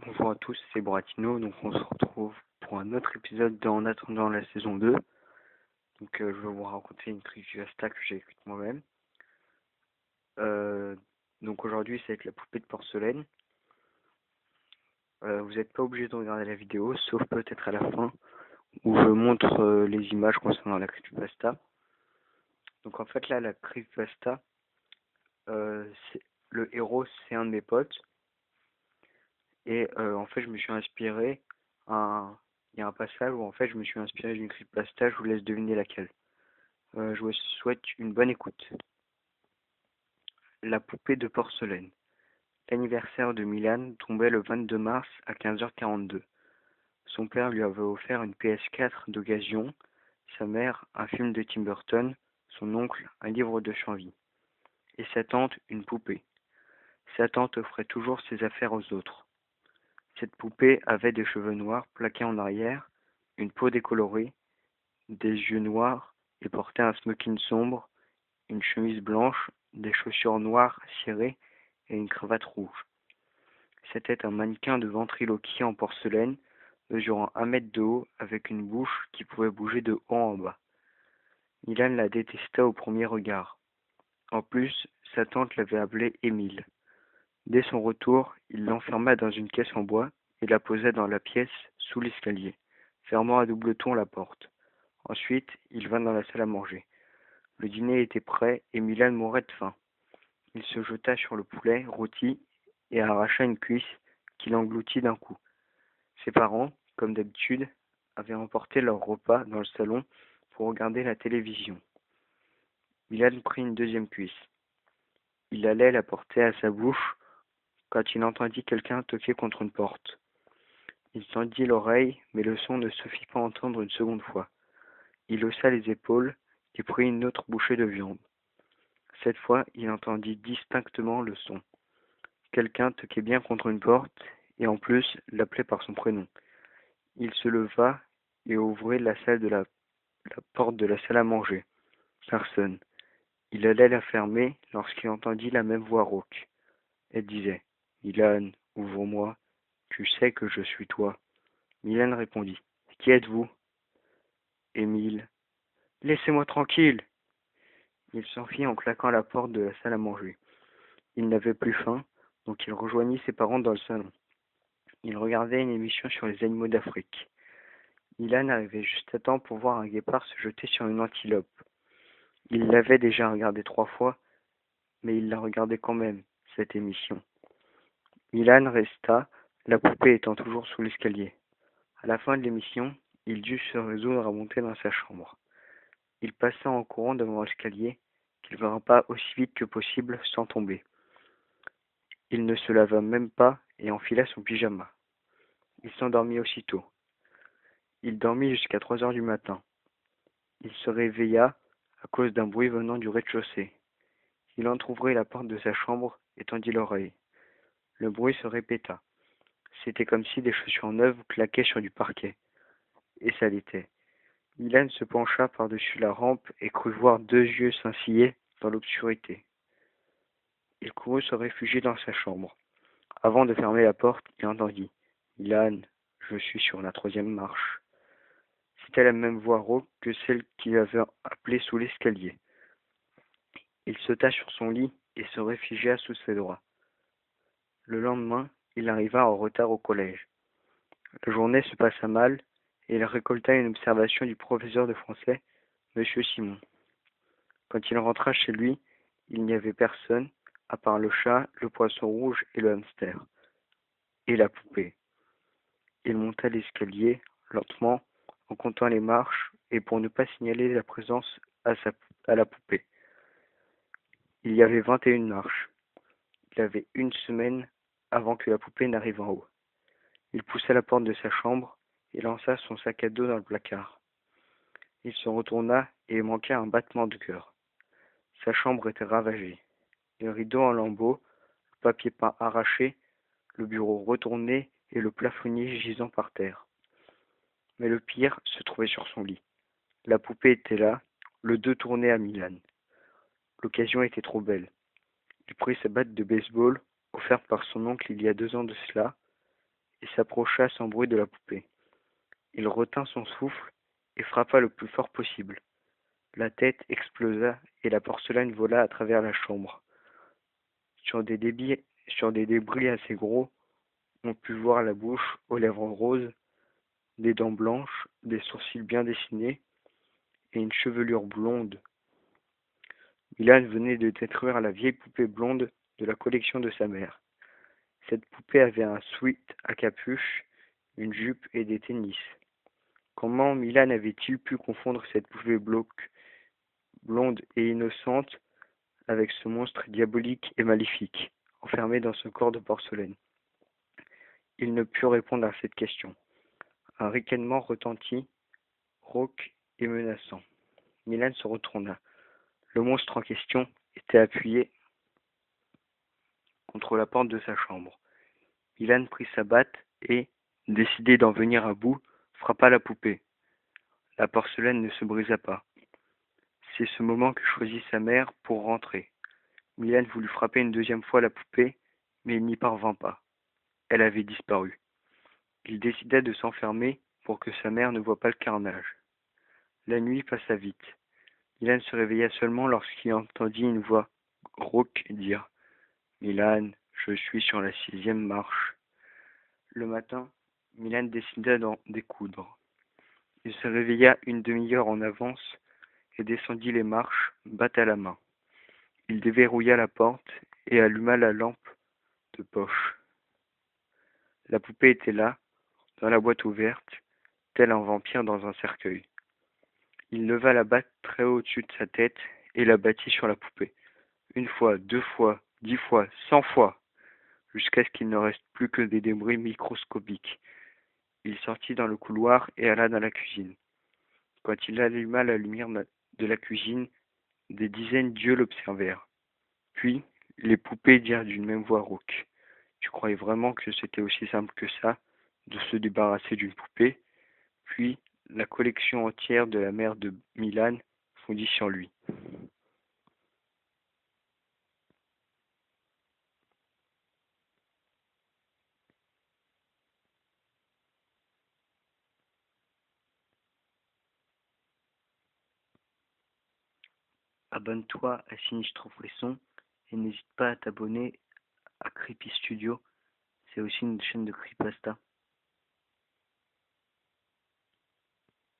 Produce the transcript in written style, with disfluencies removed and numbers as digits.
Bonjour à tous, c'est Boratino. Donc on se retrouve pour un autre épisode de En attendant la saison 2. Donc je vais vous raconter une creepypasta que j'ai écrite moi-même. Euh, donc aujourd'hui c'est avec la poupée de porcelaine. Vous n'êtes pas obligé de regarder la vidéo, sauf peut-être à la fin, où je montre les images concernant la creepypasta. Donc en fait là, la creepypasta, le héros c'est un de mes potes. Et en fait je me suis inspiré, il y a un passage où en fait je me suis inspiré d'une creepypasta, je vous laisse deviner laquelle. Je vous souhaite une bonne écoute. La poupée de porcelaine. L'anniversaire de Milan tombait le 22 mars à 15h42. Son père lui avait offert une PS4 d'occasion, sa mère un film de Tim Burton, son oncle un livre de Chambly, et sa tante une poupée. Sa tante offrait toujours ses affaires aux autres. Cette poupée avait des cheveux noirs plaqués en arrière, une peau décolorée, des yeux noirs et portait un smoking sombre, une chemise blanche, des chaussures noires cirées et une cravate rouge. C'était un mannequin de ventriloquie en porcelaine, mesurant 1 mètre de haut, avec une bouche qui pouvait bouger de haut en bas. Milan la détesta au premier regard. En plus, sa tante l'avait appelée Émile. Dès son retour, il l'enferma dans une caisse en bois et la posa dans la pièce, sous l'escalier, fermant à double tour la porte. Ensuite, il vint dans la salle à manger. Le dîner était prêt et Milan mourait de faim. Il se jeta sur le poulet rôti et arracha une cuisse qu'il engloutit d'un coup. Ses parents, comme d'habitude, avaient emporté leur repas dans le salon pour regarder la télévision. Milan prit une deuxième cuisse. Il allait la porter à sa bouche quand il entendit quelqu'un toquer contre une porte. Il tendit l'oreille, mais le son ne se fit pas entendre une seconde fois. Il haussa les épaules et prit une autre bouchée de viande. Cette fois, il entendit distinctement le son. Quelqu'un toquait bien contre une porte, et en plus l'appelait par son prénom. Il se leva et ouvrit la porte de la salle à manger. Personne. Il allait la fermer lorsqu'il entendit la même voix rauque. Elle disait: Milan, ouvre-moi, tu sais que je suis toi. Milan répondit: Qui êtes-vous? Émile. Laissez-moi tranquille. Il s'enfuit en claquant la porte de la salle à manger. Il n'avait plus faim, donc il rejoignit ses parents dans le salon. Il regardait une émission sur les animaux d'Afrique. Milan arrivait juste à temps pour voir un guépard se jeter sur une antilope. Il l'avait déjà regardé 3 fois, mais il la regardait quand même, cette émission. Milan resta, la poupée étant toujours sous l'escalier. À la fin de l'émission, il dut se résoudre à monter dans sa chambre. Il passa en courant devant l'escalier, qu'il grimpa aussi vite que possible sans tomber. Il ne se lava même pas et enfila son pyjama. Il s'endormit aussitôt. Il dormit jusqu'à 3 heures du matin. Il se réveilla à cause d'un bruit venant du rez-de-chaussée. Il entr'ouvrit la porte de sa chambre et tendit l'oreille. Le bruit se répéta. C'était comme si des chaussures neuves claquaient sur du parquet. Et ça l'était. Milan se pencha par-dessus la rampe et crut voir 2 yeux scintiller dans l'obscurité. Il courut se réfugier dans sa chambre. Avant de fermer la porte, il entendit: Milan, je suis sur la 3e marche. C'était la même voix rauque que celle qu'il avait appelée sous l'escalier. Il sauta sur son lit et se réfugia sous ses draps. Le lendemain, il arriva en retard au collège. La journée se passa mal et il récolta une observation du professeur de français, Monsieur Simon. Quand il rentra chez lui, il n'y avait personne, à part le chat, le poisson rouge et le hamster. Et la poupée. Il monta l'escalier, lentement, en comptant les marches, et pour ne pas signaler la présence à la poupée. Il y avait 21 marches. Il avait une semaine avant que la poupée n'arrive en haut. Il poussa la porte de sa chambre et lança son sac à dos dans le placard. Il se retourna et il manqua un battement de cœur. Sa chambre était ravagée. Les rideaux en lambeaux, le papier peint arraché, le bureau retourné et le plafonnier gisant par terre. Mais le pire se trouvait sur son lit. La poupée était là, le dos tourné à Milan. L'occasion était trop belle. Il prit sa batte de baseball, offerte par son oncle il y a 2 ans de cela, et s'approcha sans bruit de la poupée. Il retint son souffle et frappa le plus fort possible. La tête explosa et la porcelaine vola à travers la chambre. Sur des débris assez gros, on put voir la bouche aux lèvres roses, des dents blanches, des sourcils bien dessinés et une chevelure blonde. Milan venait de détruire la vieille poupée blonde de la collection de sa mère. Cette poupée avait un sweat à capuche, une jupe et des tennis. Comment Milan avait-il pu confondre cette poupée blonde et innocente avec ce monstre diabolique et maléfique, enfermé dans ce corps de porcelaine? Il ne put répondre à cette question. Un ricanement retentit, rauque et menaçant. Milan se retourna. Le monstre en question était appuyé contre la porte de sa chambre. Milan prit sa batte et, décidé d'en venir à bout, frappa la poupée. La porcelaine ne se brisa pas. C'est ce moment que choisit sa mère pour rentrer. Milan voulut frapper une deuxième fois la poupée, mais il n'y parvint pas. Elle avait disparu. Il décida de s'enfermer pour que sa mère ne voie pas le carnage. La nuit passa vite. Milan se réveilla seulement lorsqu'il entendit une voix rauque dire « Milan, je suis sur la 6e marche. » Le matin, Milan décida d'en découdre. Il se réveilla une demi-heure en avance et descendit les marches, batte à la main. Il déverrouilla la porte et alluma la lampe de poche. La poupée était là, dans la boîte ouverte, tel un vampire dans un cercueil. Il leva la batte très haut au-dessus de sa tête et la battit sur la poupée. 1 fois, 2 fois, 10 fois, 100 fois, jusqu'à ce qu'il ne reste plus que des débris microscopiques. Il sortit dans le couloir et alla dans la cuisine. Quand il alluma la lumière de la cuisine, des dizaines d'yeux l'observèrent. Puis, les poupées dirent d'une même voix rauque. Tu croyais vraiment que c'était aussi simple que ça, de se débarrasser d'une poupée? Puis, la collection entière de la mère de Milan fondit sur lui. Abonne-toi à Sinistre Frisson et n'hésite pas à t'abonner à Creepy Studio. C'est aussi une chaîne de creepypasta.